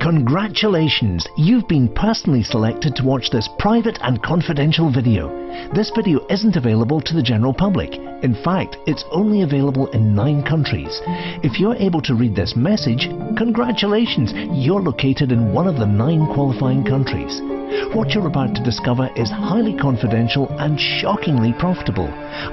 Congratulations! You've been personally selected to watch this private and confidential video. This video isn't available to the general public. In fact, it's only available in 9 countries. If you're able to read this message, congratulations! You're located in one of the 9 qualifying countries. What you're about to discover is highly confidential and shockingly profitable.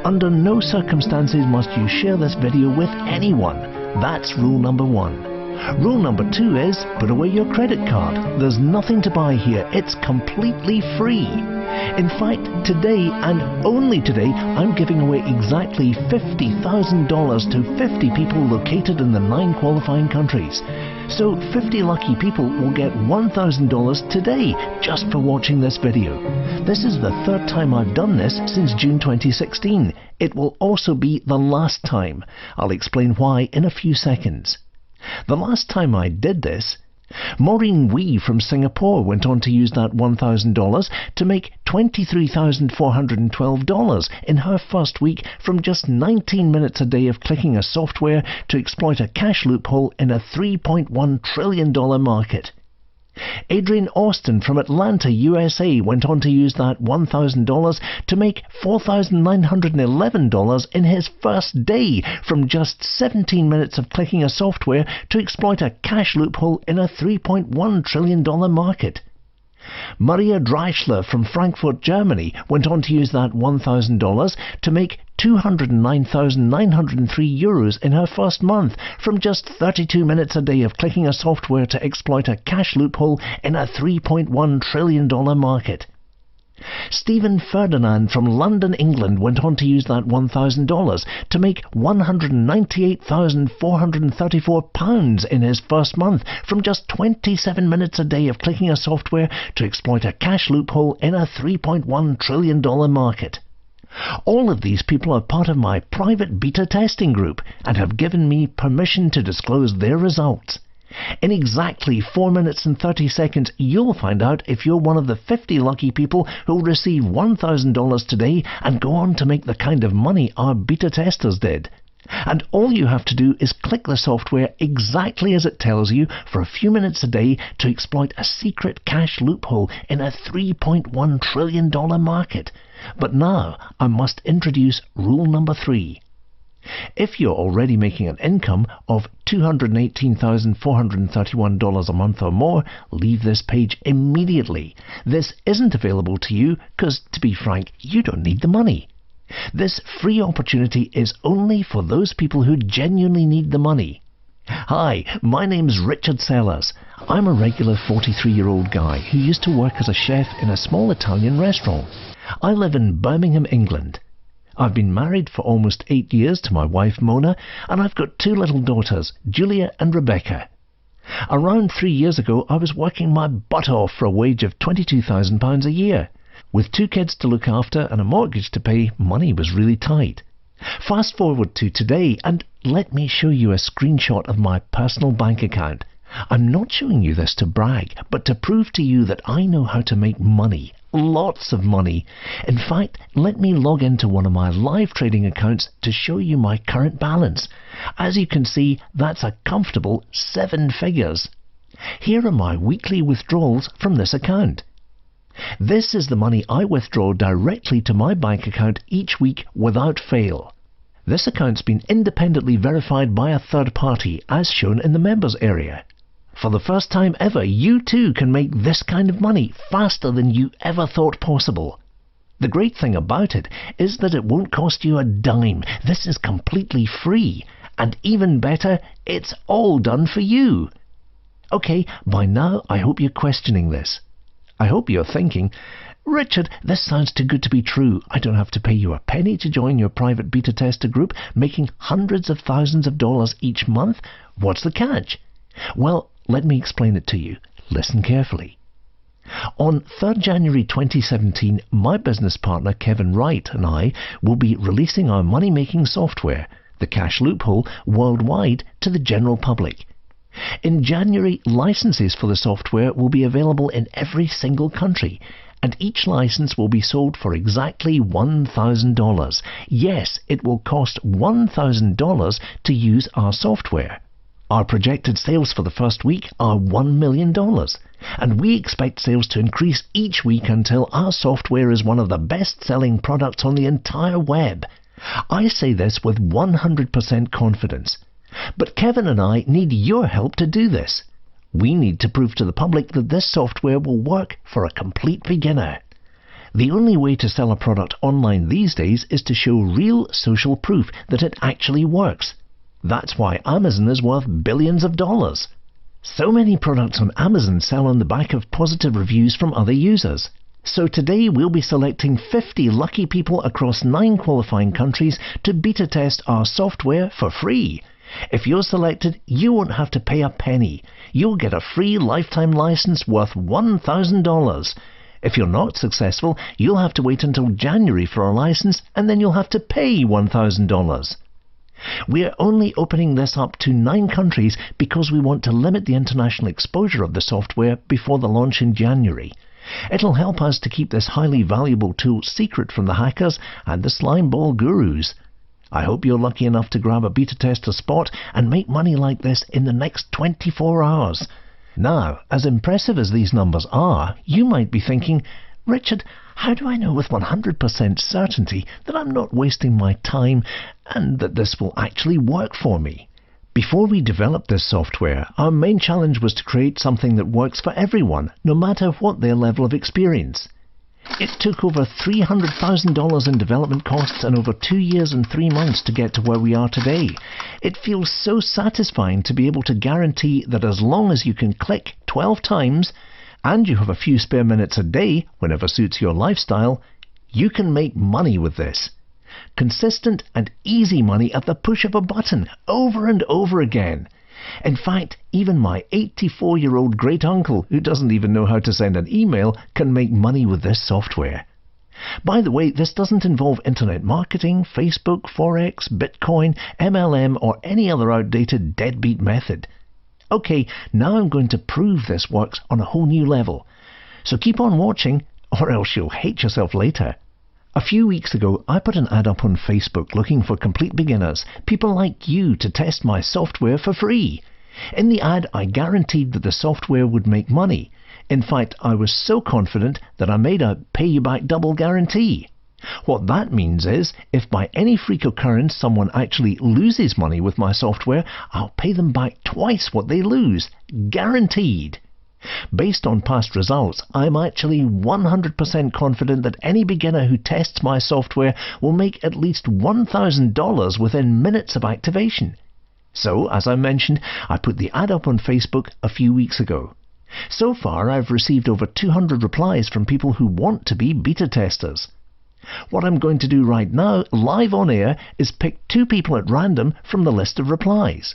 Under no circumstances must you share this video with anyone. That's rule number 1. Rule number 2 is put away your credit card. There's nothing to buy here. It's completely free. In fact, today and only today, I'm giving away exactly $50,000 to 50 people located in the 9 qualifying countries. So 50 lucky people will get $1,000 today just for watching this video. This is the 3rd time I've done this since June 2016. It will also be the last time. I'll explain why in a few seconds. The last time I did this, Maureen Wee from Singapore went on to use that $1,000 to make $23,412 in her first week from just 19 minutes a day of clicking a software to exploit a cash loophole in a $3.1 trillion market. Adrian Austin from Atlanta, USA went on to use that $1,000 to make $4,911 in his first day from just 17 minutes of clicking a software to exploit a cash loophole in a $3.1 trillion market. Maria Dreischler from Frankfurt, Germany went on to use that $1,000 to make €209,903 in her first month from just 32 minutes a day of clicking a software to exploit a cash loophole in a $3.1 trillion market. Stephen Ferdinand from London, England went on to use that $1,000 to make £198,434 in his first month from just 27 minutes a day of clicking a software to exploit a cash loophole in a $3.1 trillion market. All of these people are part of my private beta testing group and have given me permission to disclose their results. In exactly 4 minutes and 30 seconds, you'll find out if you're one of the 50 lucky people who'll receive $1,000 today and go on to make the kind of money our beta testers did. And all you have to do is click the software exactly as it tells you for a few minutes a day to exploit a secret cash loophole in a $3.1 trillion market. But now I must introduce rule number 3. If you're already making an income of $218,431 a month or more, leave this page immediately. This isn't available to you because, to be frank, you don't need the money. This free opportunity is only for those people who genuinely need the money. Hi, my name's Richard Sellers. I'm a regular 43-year-old guy who used to work as a chef in a small Italian restaurant. I live in Birmingham, England. I've been married for almost 8 years to my wife Mona, and I've got 2 little daughters, Julia and Rebecca. Around 3 years ago, I was working my butt off for a wage of £22,000 a year. With 2 kids to look after and a mortgage to pay, money was really tight. Fast forward to today, and let me show you a screenshot of my personal bank account. I'm not showing you this to brag, but to prove to you that I know how to make money. Lots of money. In fact, let me log into one of my live trading accounts to show you my current balance. As you can see, that's a comfortable 7 figures. Here are my weekly withdrawals from this account. This is the money I withdraw directly to my bank account each week without fail. This account's been independently verified by a third party, as shown in the members area. For the first time ever, you too can make this kind of money faster than you ever thought possible. The great thing about it is that it won't cost you a dime. This is completely free. And even better, it's all done for you. Okay, by now I hope you're questioning this. I hope you're thinking, Richard, this sounds too good to be true. I don't have to pay you a penny to join your private beta tester group, making hundreds of thousands of dollars each month. What's the catch? Well, let me explain it to you. Listen carefully. On 3rd January 2017, my business partner Kevin Wright and I will be releasing our money-making software, the Cash Loophole, worldwide to the general public. In January, licenses for the software will be available in every single country, and each license will be sold for exactly $1,000. Yes, it will cost $1,000 to use our software. Our projected sales for the first week are $1 million, and we expect sales to increase each week until our software is one of the best-selling products on the entire web. I say this with 100% confidence. But Kevin and I need your help to do this. We need to prove to the public that this software will work for a complete beginner. The only way to sell a product online these days is to show real social proof that it actually works. That's why Amazon is worth billions of dollars. So many products on Amazon sell on the back of positive reviews from other users. So today we'll be selecting 50 lucky people across 9 qualifying countries to beta test our software for free. If you're selected, you won't have to pay a penny. You'll get a free lifetime license worth $1,000. If you're not successful, you'll have to wait until January for a license, and then you'll have to pay $1,000. We're only opening this up to 9 countries because we want to limit the international exposure of the software before the launch in January. It'll help us to keep this highly valuable tool secret from the hackers and the slimeball gurus. I hope you're lucky enough to grab a beta tester spot and make money like this in the next 24 hours. Now, as impressive as these numbers are, you might be thinking, Richard, how do I know with 100% certainty that I'm not wasting my time and that this will actually work for me? Before we developed this software, our main challenge was to create something that works for everyone, no matter what their level of experience. It took over $300,000 in development costs and over 2 years and 3 months to get to where we are today. It feels so satisfying to be able to guarantee that as long as you can click 12 times and you have a few spare minutes a day, whenever suits your lifestyle, you can make money with this. Consistent and easy money at the push of a button, over and over again. In fact, even my 84-year-old great-uncle, who doesn't even know how to send an email, can make money with this software. By the way, this doesn't involve internet marketing, Facebook, Forex, Bitcoin, MLM, or any other outdated deadbeat method. Okay, now I'm going to prove this works on a whole new level. So keep on watching, or else you'll hate yourself later. A few weeks ago, I put an ad up on Facebook looking for complete beginners, people like you, to test my software for free. In the ad, I guaranteed that the software would make money. In fact, I was so confident that I made a pay-you-back-double guarantee. What that means is, if by any freak occurrence someone actually loses money with my software, I'll pay them back twice what they lose. Guaranteed. Based on past results, I'm actually 100% confident that any beginner who tests my software will make at least $1,000 within minutes of activation. So, as I mentioned, I put the ad up on Facebook a few weeks ago. So far, I've received over 200 replies from people who want to be beta testers. What I'm going to do right now, live on air, is pick 2 people at random from the list of replies.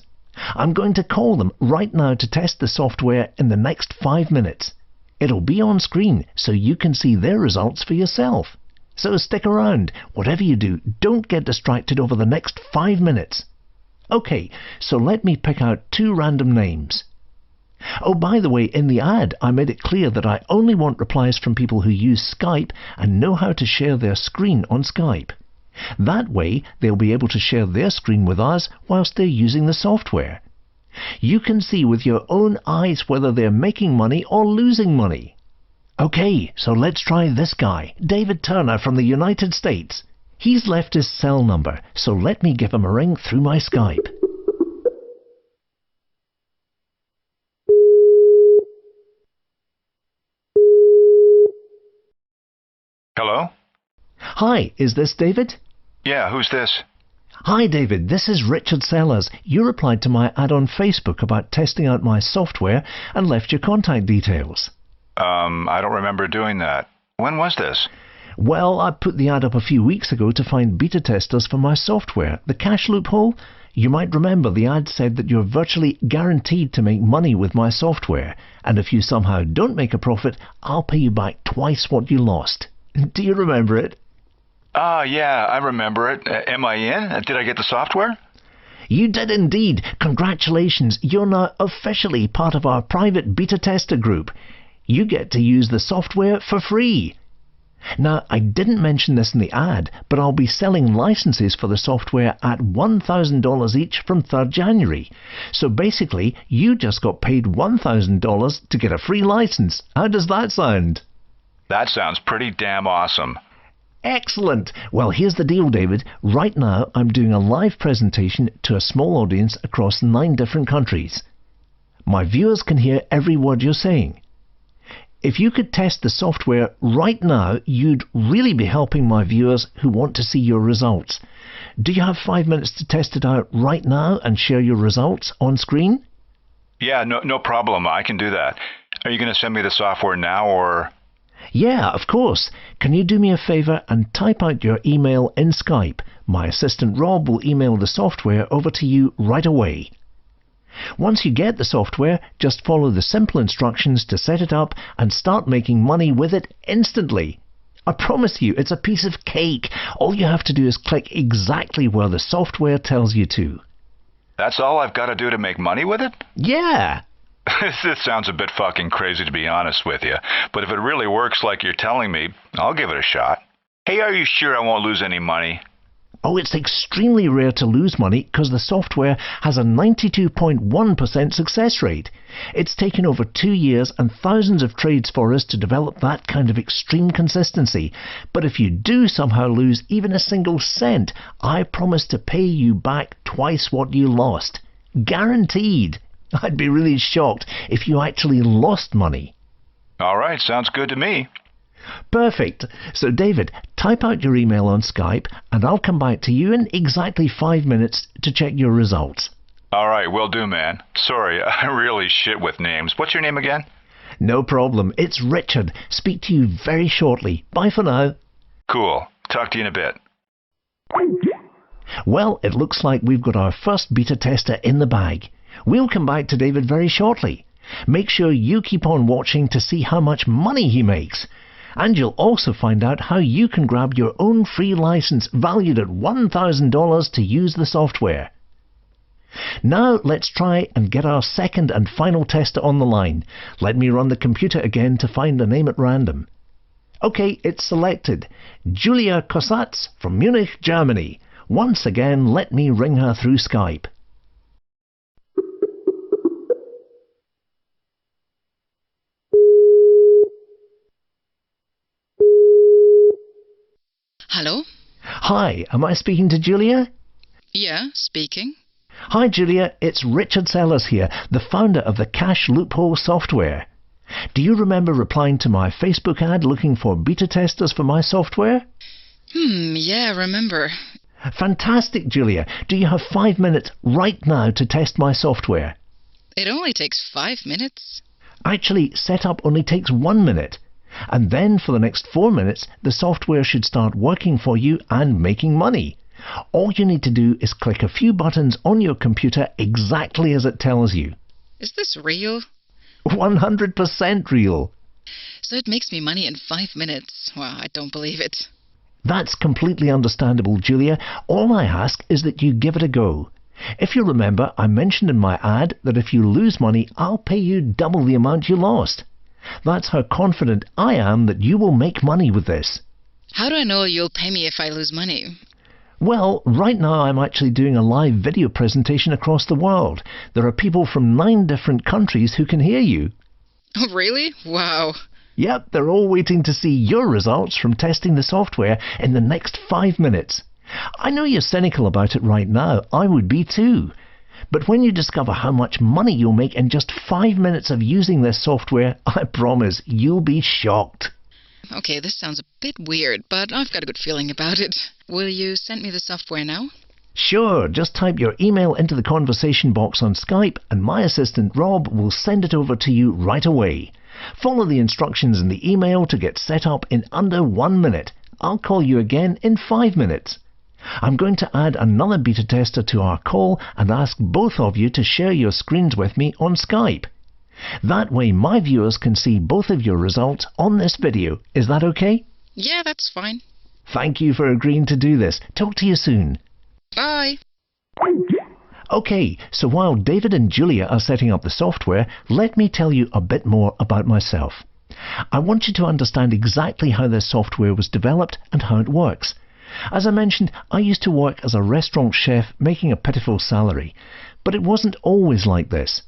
I'm going to call them right now to test the software in the next 5 minutes. It'll be on screen so you can see their results for yourself. So stick around. Whatever you do, don't get distracted over the next 5 minutes. Okay, so let me pick out 2 random names. Oh, by the way, in the ad, I made it clear that I only want replies from people who use Skype and know how to share their screen on Skype. That way, they'll be able to share their screen with us whilst they're using the software. You can see with your own eyes whether they're making money or losing money. Okay, so let's try this guy, David Turner from the United States. He's left his cell number, so let me give him a ring through my Skype. Hello? Hi, is this David? Yeah, who's this? Hi David, this is Richard Sellers. You replied to my ad on Facebook about testing out my software and left your contact details. I don't remember doing that. When was this? Well, I put the ad up a few weeks ago to find beta testers for my software, the cash loophole. You might remember the ad said that you're virtually guaranteed to make money with my software, and if you somehow don't make a profit, I'll pay you back twice what you lost. Do you remember it? Yeah, I remember it. Am I in? Did I get the software? You did indeed. Congratulations. You're now officially part of our private beta tester group. You get to use the software for free. Now, I didn't mention this in the ad, but I'll be selling licenses for the software at $1,000 each from 3rd January. So basically, you just got paid $1,000 to get a free license. How does that sound? That sounds pretty damn awesome. Excellent! Well, here's the deal, David. Right now, I'm doing a live presentation to a small audience across 9 different countries. My viewers can hear every word you're saying. If you could test the software right now, you'd really be helping my viewers who want to see your results. Do you have 5 minutes to test it out right now and share your results on screen? Yeah, no problem. I can do that. Are you going to send me the software now or... Yeah, of course. Can you do me a favor and type out your email in Skype? My assistant Rob will email the software over to you right away. Once you get the software, just follow the simple instructions to set it up and start making money with it instantly. I promise you, it's a piece of cake. All you have to do is click exactly where the software tells you to. That's all I've got to do to make money with it? Yeah. This sounds a bit fucking crazy, to be honest with you. But if it really works like you're telling me, I'll give it a shot. Hey, are you sure I won't lose any money? Oh, it's extremely rare to lose money because the software has a 92.1% success rate. It's taken over 2 years and thousands of trades for us to develop that kind of extreme consistency. But if you do somehow lose even a single cent, I promise to pay you back twice what you lost. Guaranteed. I'd be really shocked if you actually lost money. All right, sounds good to me. Perfect. So, David, type out your email on Skype and I'll come back to you in exactly 5 minutes to check your results. All right, will do, man. Sorry, I really shit with names. What's your name again? No problem. It's Richard. Speak to you very shortly. Bye for now. Cool. Talk to you in a bit. Well, it looks like we've got our first beta tester in the bag. We'll come back to David very shortly. Make sure you keep on watching to see how much money he makes. And you'll also find out how you can grab your own free license valued at $1,000 to use the software. Now let's try and get our second and final tester on the line. Let me run the computer again to find a name at random. Okay, it's selected. Julia Kossatz from Munich, Germany. Once again, let me ring her through Skype. Hello? Hi, am I speaking to Julia? Yeah, speaking. Hi Julia, it's Richard Sellers here, the founder of the Cash Loophole software. Do you remember replying to my Facebook ad looking for beta testers for my software? Yeah, I remember. Fantastic, Julia. Do you have 5 minutes right now to test my software? It only takes 5 minutes. Actually, setup only takes 1 minute. And then for the next 4 minutes, the software should start working for you and making money. All you need to do is click a few buttons on your computer exactly as it tells you. Is this real? 100% real. So it makes me money in 5 minutes. Well, I don't believe it. That's completely understandable, Julia. All I ask is that you give it a go. If you remember, I mentioned in my ad that if you lose money, I'll pay you double the amount you lost. That's how confident I am that you will make money with this. How do I know you'll pay me if I lose money? Well, right now I'm actually doing a live video presentation across the world. There are people from 9 different countries who can hear you. Oh, really? Wow. Yep, they're all waiting to see your results from testing the software in the next 5 minutes. I know you're cynical about it right now. I would be too. But when you discover how much money you'll make in just 5 minutes of using this software, I promise you'll be shocked. Okay, this sounds a bit weird, but I've got a good feeling about it. Will you send me the software now? Sure, just type your email into the conversation box on Skype and my assistant Rob will send it over to you right away. Follow the instructions in the email to get set up in under 1 minute. I'll call you again in 5 minutes. I'm going to add another beta tester to our call and ask both of you to share your screens with me on Skype. That way my viewers can see both of your results on this video. Is that okay? Yeah, that's fine. Thank you for agreeing to do this. Talk to you soon. Bye. Okay, so while David and Julia are setting up the software, let me tell you a bit more about myself. I want you to understand exactly how this software was developed and how it works. As I mentioned, I used to work as a restaurant chef making a pitiful salary, but it wasn't always like this.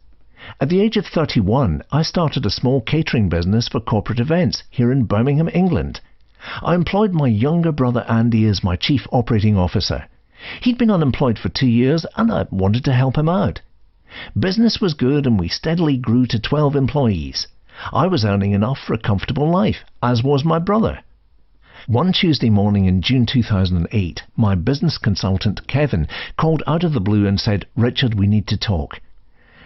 At the age of 31, I started a small catering business for corporate events here in Birmingham, England. I employed my younger brother Andy as my chief operating officer. He'd been unemployed for 2 years and I wanted to help him out. Business was good and we steadily grew to 12 employees. I was earning enough for a comfortable life, as was my brother. One Tuesday morning in June 2008, my business consultant Kevin called out of the blue and said, "Richard, we need to talk."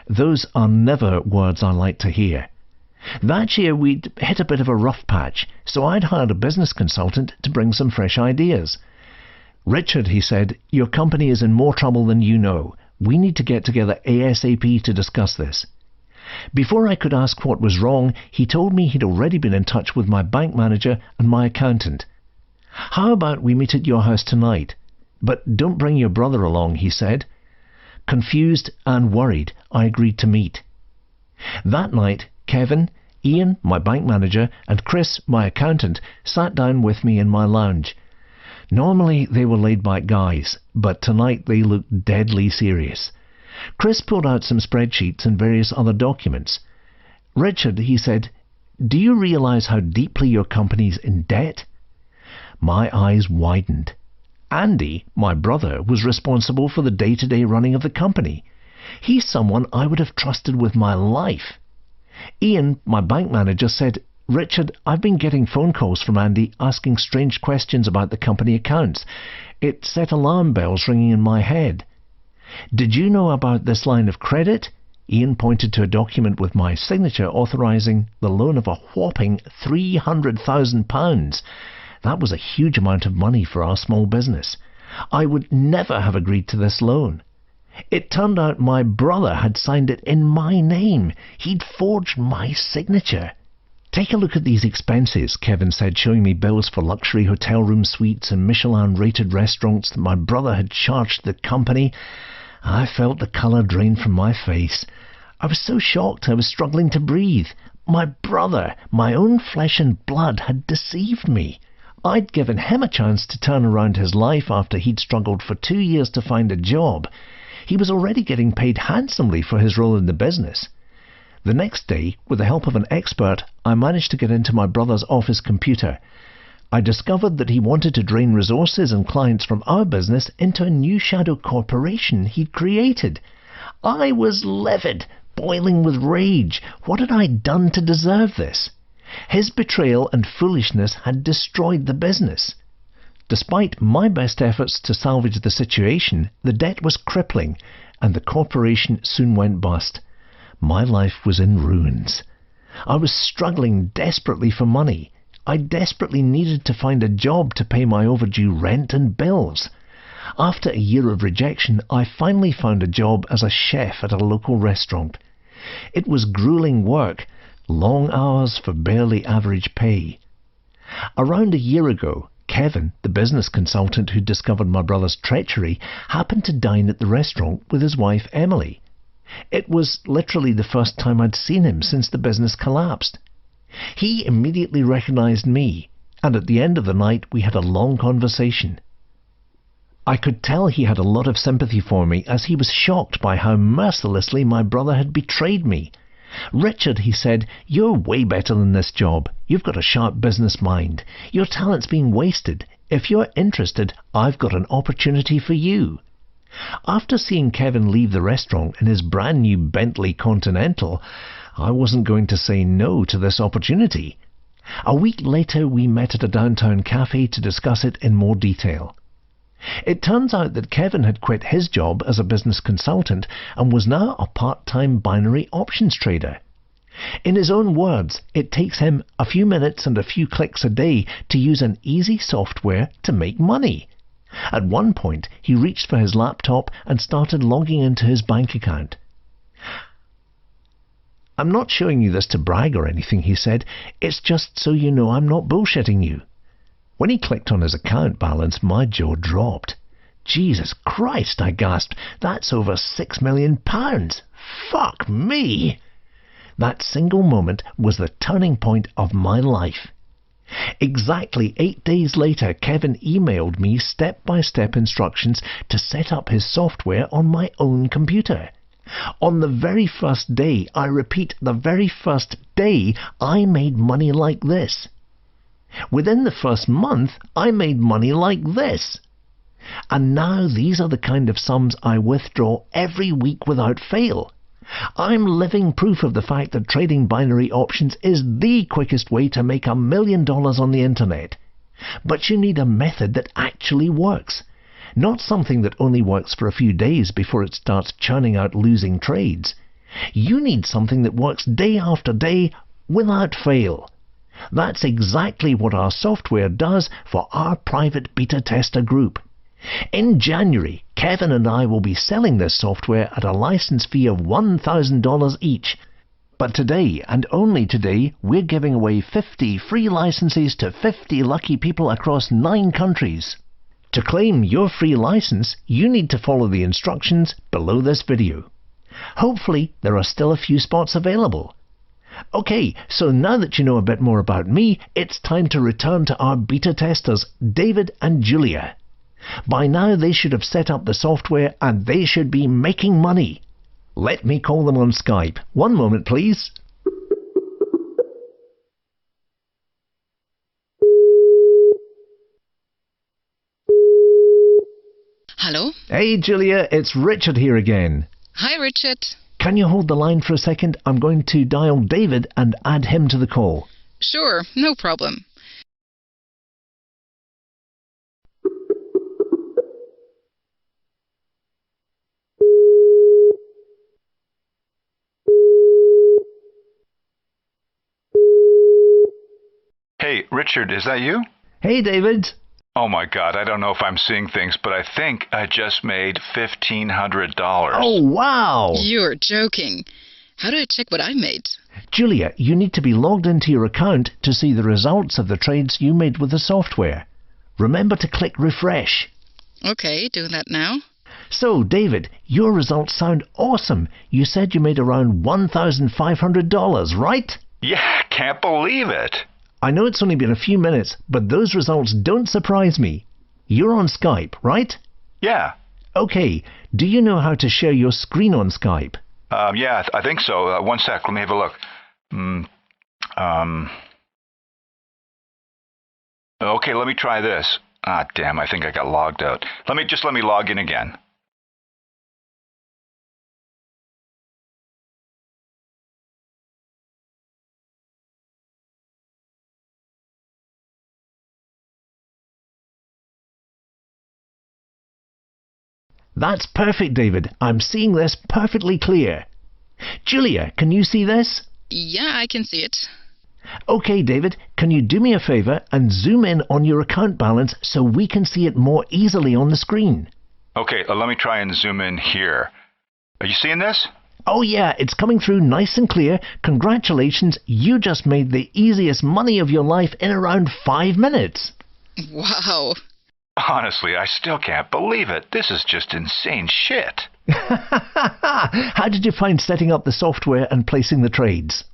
Those are never words I like to hear. That year we'd hit a bit of a rough patch, so I'd hired a business consultant to bring some fresh ideas. "Richard," he said, "your company is in more trouble than you know. We need to get together ASAP to discuss this." Before I could ask what was wrong, he told me he'd already been in touch with my bank manager and my accountant. "How about we meet at your house tonight? But don't bring your brother along," he said. Confused and worried, I agreed to meet. That night, Kevin, Ian, my bank manager, and Chris, my accountant, sat down with me in my lounge. Normally they were laid-back guys, but tonight they looked deadly serious. Chris pulled out some spreadsheets and various other documents. "Richard," he said, "do you realize how deeply your company's in debt?" My eyes widened. Andy, my brother, was responsible for the day-to-day running of the company. He's someone I would have trusted with my life. Ian, my bank manager, said, "Richard, I've been getting phone calls from Andy asking strange questions about the company accounts. It set alarm bells ringing in my head." "Did you know about this line of credit?" Ian pointed to a document with my signature authorising the loan of a whopping £300,000. That was a huge amount of money for our small business. I would never have agreed to this loan. It turned out my brother had signed it in my name. He'd forged my signature. "Take a look at these expenses," Kevin said, showing me bills for luxury hotel room suites and Michelin-rated restaurants that my brother had charged the company. I felt the colour drain from my face. I was so shocked I was struggling to breathe. My brother, my own flesh and blood, had deceived me. I'd given him a chance to turn around his life after he'd struggled for 2 years to find a job. He was already getting paid handsomely for his role in the business. The next day, with the help of an expert, I managed to get into my brother's office computer. I discovered that he wanted to drain resources and clients from our business into a new shadow corporation he'd created. I was livid, boiling with rage. What had I done to deserve this? His betrayal and foolishness had destroyed the business. Despite my best efforts to salvage the situation, the debt was crippling, and the corporation soon went bust. My life was in ruins. I was struggling desperately for money. I desperately needed to find a job to pay my overdue rent and bills. After a year of rejection, I finally found a job as a chef at a local restaurant. It was grueling work, long hours for barely average pay. Around a year ago, Kevin, the business consultant who discovered my brother's treachery, happened to dine at the restaurant with his wife Emily. It was literally the first time I'd seen him since the business collapsed. He immediately recognized me, and at the end of the night we had a long conversation. I could tell he had a lot of sympathy for me, as he was shocked by how mercilessly my brother had betrayed me. "Richard," he said, "you're way better than this job. You've got a sharp business mind. Your talent's being wasted. If you're interested, I've got an opportunity for you." After seeing Kevin leave the restaurant in his brand new Bentley Continental, I wasn't going to say no to this opportunity. A week later, we met at a downtown cafe to discuss it in more detail. It turns out that Kevin had quit his job as a business consultant and was now a part-time binary options trader. In his own words, it takes him a few minutes and a few clicks a day to use an easy software to make money. At one point, he reached for his laptop and started logging into his bank account. "I'm not showing you this to brag or anything," he said. "It's just so you know I'm not bullshitting you." When he clicked on his account balance, my jaw dropped. "Jesus Christ," I gasped. "That's over £6 million. Fuck me!" That single moment was the turning point of my life. Exactly 8 days later, Kevin emailed me step-by-step instructions to set up his software on my own computer. On the very first day, I repeat, the very first day, I made money like this. Within the first month, I made money like this. And now these are the kind of sums I withdraw every week without fail. I'm living proof of the fact that trading binary options is the quickest way to make $1 million on the internet. But you need a method that actually works. Not something that only works for a few days before it starts churning out losing trades. You need something that works day after day without fail. That's exactly what our software does for our private beta tester group. In January, Kevin and I will be selling this software at a license fee of $1,000 each. But today, and only today, we're giving away 50 free licenses to 50 lucky people across 9 countries. To claim your free license, you need to follow the instructions below this video. Hopefully, there are still a few spots available. Okay, so now that you know a bit more about me, it's time to return to our beta testers, David and Julia. By now they should have set up the software and they should be making money. Let me call them on Skype. One moment, please. Hello? Hey Julia, it's Richard here again. Hi, Richard. Can you hold the line for a second? I'm going to dial David and add him to the call. Sure, no problem. Hey, Richard, is that you? Hey David. Oh my God, I don't know if I'm seeing things, but I think I just made $1,500. Oh wow! You're joking. How do I check what I made? Julia, you need to be logged into your account to see the results of the trades you made with the software. Remember to click refresh. Okay, doing that now. So, David, your results sound awesome. You said you made around $1,500, right? Yeah, can't believe it. I know it's only been a few minutes, but those results don't surprise me. You're on Skype, right? Yeah. Okay, do you know how to share your screen on Skype? Yeah, I think so. One sec, let me have a look. Okay, let me try this. Ah, damn, I think I got logged out. Let me log in again. That's perfect, David. I'm seeing this perfectly clear. Julia, can you see this? Yeah, I can see it. Okay, David, can you do me a favor and zoom in on your account balance so we can see it more easily on the screen? Okay, let me try and zoom in here. Are you seeing this? Oh yeah, it's coming through nice and clear. Congratulations, you just made the easiest money of your life in around 5 minutes. Wow. Honestly, I still can't believe it. This is just insane shit. How did you find setting up the software and placing the trades?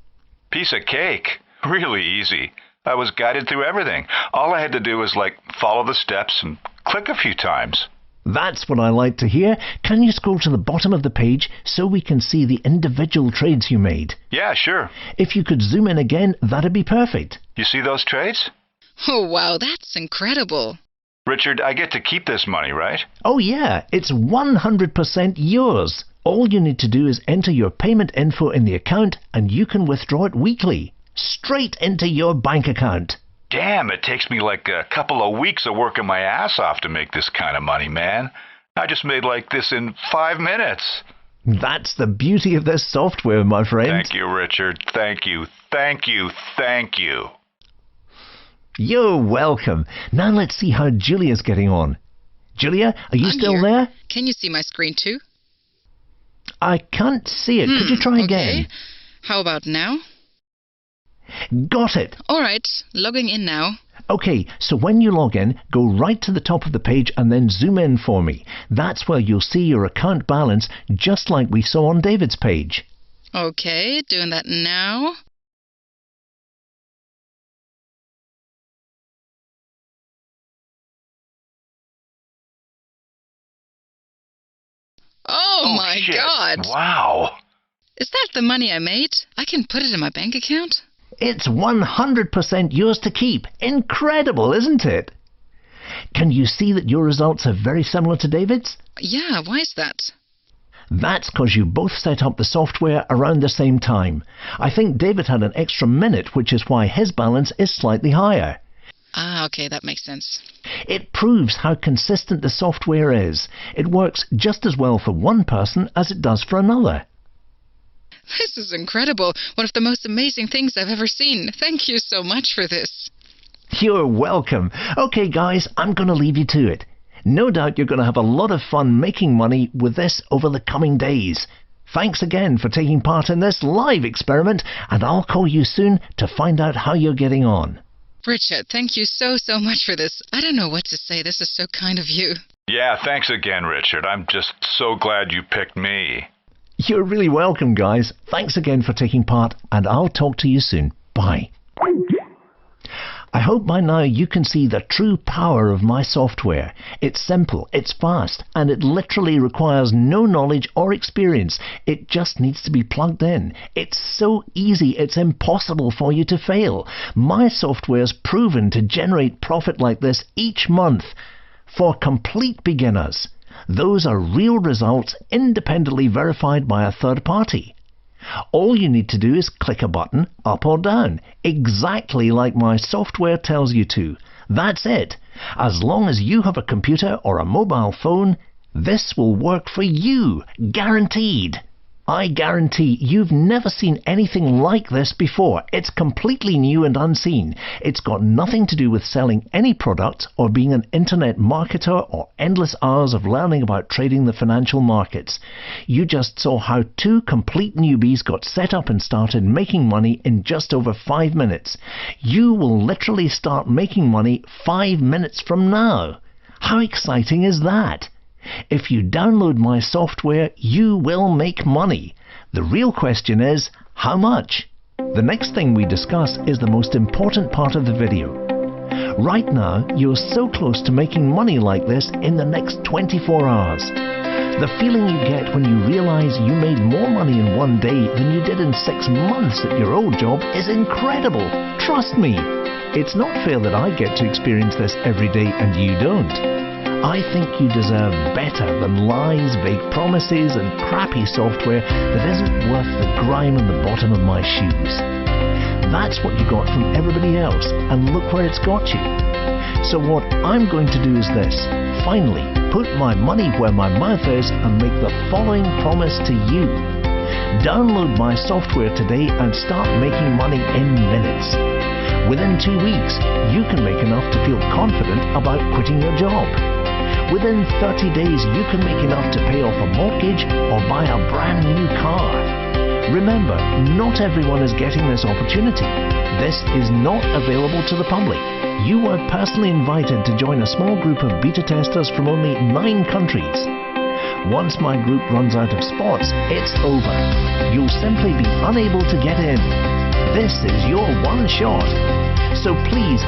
Piece of cake. Really easy. I was guided through everything. All I had to do was, follow the steps and click a few times. That's what I like to hear. Can you scroll to the bottom of the page so we can see the individual trades you made? Yeah, sure. If you could zoom in again, that'd be perfect. You see those trades? Oh, wow, that's incredible. Richard, I get to keep this money, right? Oh yeah, it's 100% yours. All you need to do is enter your payment info in the account and you can withdraw it weekly, straight into your bank account. Damn, it takes me a couple of weeks of working my ass off to make this kind of money, man. I just made this in 5 minutes. That's the beauty of this software, my friend. Thank you, Richard. Thank you. Thank you. Thank you. You're welcome. Now let's see how Julia's getting on. Julia, are you still here. there? Can you see my screen too? I can't see it. Could you try again? How about now? Got it. All right, logging in now. Okay, so when you log in, go right to the top of the page and then zoom in for me. That's where you'll see your account balance, just like we saw on David's page. Okay, doing that now. Oh my shit. God! Wow. Is that the money I made? I can put it in my bank account? It's 100% yours to keep. Incredible, isn't it? Can you see that your results are very similar to David's? Yeah, why is that? That's because you both set up the software around the same time. I think David had an extra minute, which is why his balance is slightly higher. Ah, okay, that makes sense. It proves how consistent the software is. It works just as well for one person as it does for another. This is incredible. One of the most amazing things I've ever seen. Thank you so much for this. You're welcome. Okay, guys, I'm going to leave you to it. No doubt you're going to have a lot of fun making money with this over the coming days. Thanks again for taking part in this live experiment, and I'll call you soon to find out how you're getting on. Richard, thank you so much for this. I don't know what to say. This is so kind of you. Yeah, thanks again, Richard. I'm just so glad you picked me. You're really welcome, guys. Thanks again for taking part, and I'll talk to you soon. Bye. I hope by now you can see the true power of my software. It's simple, it's fast, and it literally requires no knowledge or experience. It just needs to be plugged in. It's so easy, it's impossible for you to fail. My software's proven to generate profit like this each month for complete beginners. Those are real results independently verified by a third party. All you need to do is click a button, up or down, exactly like my software tells you to. That's it. As long as you have a computer or a mobile phone, this will work for you, guaranteed. I guarantee you've never seen anything like this before. It's completely new and unseen. It's got nothing to do with selling any product or being an internet marketer or endless hours of learning about trading the financial markets. You just saw how two complete newbies got set up and started making money in just over 5 minutes. You will literally start making money 5 minutes from now. How exciting is that? If you download my software, you will make money. The real question is, how much? The next thing we discuss is the most important part of the video. Right now, you're so close to making money like this in the next 24 hours. The feeling you get when you realize you made more money in one day than you did in 6 months at your old job is incredible. Trust me. It's not fair that I get to experience this every day and you don't. I think you deserve better than lies, vague promises, and crappy software that isn't worth the grime on the bottom of my shoes. That's what you got from everybody else, and look where it's got you. So what I'm going to do is this. Finally, put my money where my mouth is and make the following promise to you. Download my software today and start making money in minutes. Within 2 weeks, you can make enough to feel confident about quitting your job. Within 30 days, you can make enough to pay off a mortgage or buy a brand new car. Remember, not everyone is getting this opportunity. This is not available to the public. You were personally invited to join a small group of beta testers from only 9 countries. Once my group runs out of spots, it's over. You'll simply be unable to get in. This is your one shot. So please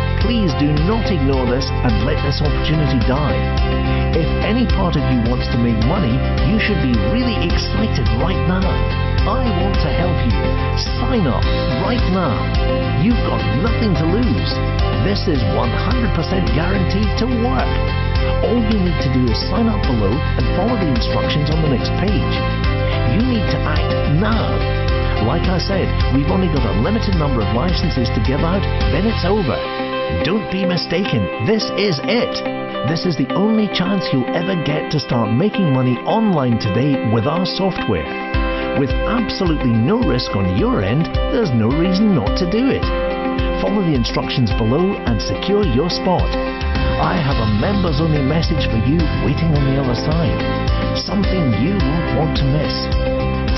do not ignore this and let this opportunity die. If any part of you wants to make money, you should be really excited right now. I want to help you. Sign up right now. You've got nothing to lose. This is 100% guaranteed to work. All you need to do is sign up below and follow the instructions on the next page. You need to act now. Like I said, we've only got a limited number of licenses to give out, then it's over. Don't be mistaken, this is it. This is the only chance you'll ever get to start making money online today with our software. With absolutely no risk on your end, there's no reason not to do it. Follow the instructions below and secure your spot. I have a members-only message for you waiting on the other side. Something you won't want to miss.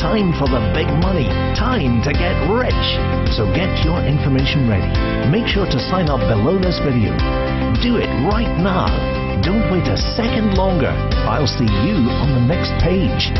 Time for the big money. Time to get rich. So get your information ready. Make sure to sign up below this video. Do it right now. Don't wait a second longer. I'll see you on the next page.